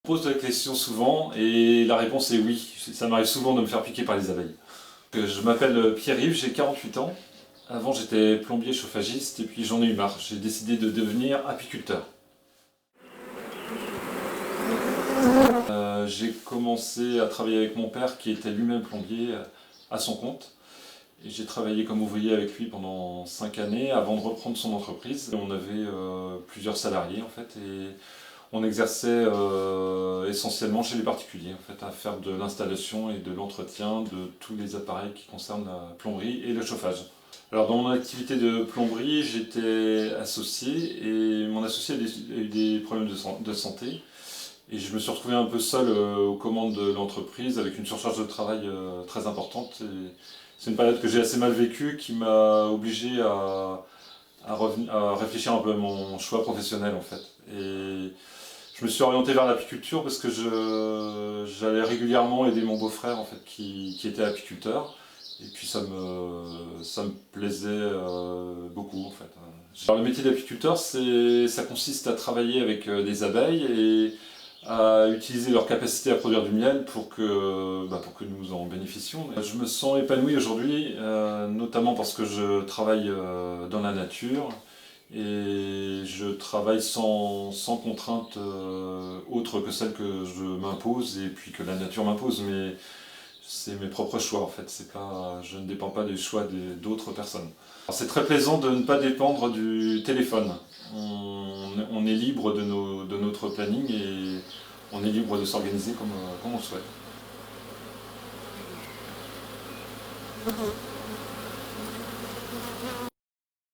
Je pose la question souvent et la réponse est oui. Ça m'arrive souvent de me faire piquer par les abeilles. Je m'appelle Pierre-Yves, j'ai 48 ans. Avant j'étais plombier chauffagiste et puis j'en ai eu marre. J'ai décidé de devenir apiculteur. J'ai commencé à travailler avec mon père qui était lui-même plombier à son compte. Et j'ai travaillé comme ouvrier avec lui pendant 5 années avant de reprendre son entreprise. On avait plusieurs salariés en fait et on exerçait essentiellement chez les particuliers en fait, à faire de l'installation et de l'entretien de tous les appareils qui concernent la plomberie et le chauffage. Alors dans mon activité de plomberie, j'étais associé et mon associé a eu des problèmes de santé. Et je me suis retrouvé un peu seul aux commandes de l'entreprise avec une surcharge de travail très importante. C'est une période que j'ai assez mal vécue qui m'a obligé à réfléchir un peu à mon choix professionnel en fait. Et je me suis orienté vers l'apiculture parce que j'allais régulièrement aider mon beau-frère en fait, qui était apiculteur. Et puis ça me plaisait beaucoup en fait. Alors, le métier d'apiculteur, ça consiste à travailler avec des abeilles et à utiliser leur capacité à produire du miel pour que nous en bénéficions. Je me sens épanoui aujourd'hui, notamment parce que je travaille dans la nature et je travaille sans contrainte autre que celle que je m'impose et puis que la nature m'impose. Mais c'est mes propres choix en fait, je ne dépends pas des choix d'autres personnes. C'est très plaisant de ne pas dépendre du téléphone. On est libre de notre planning et on est libre de s'organiser comme on le souhaite.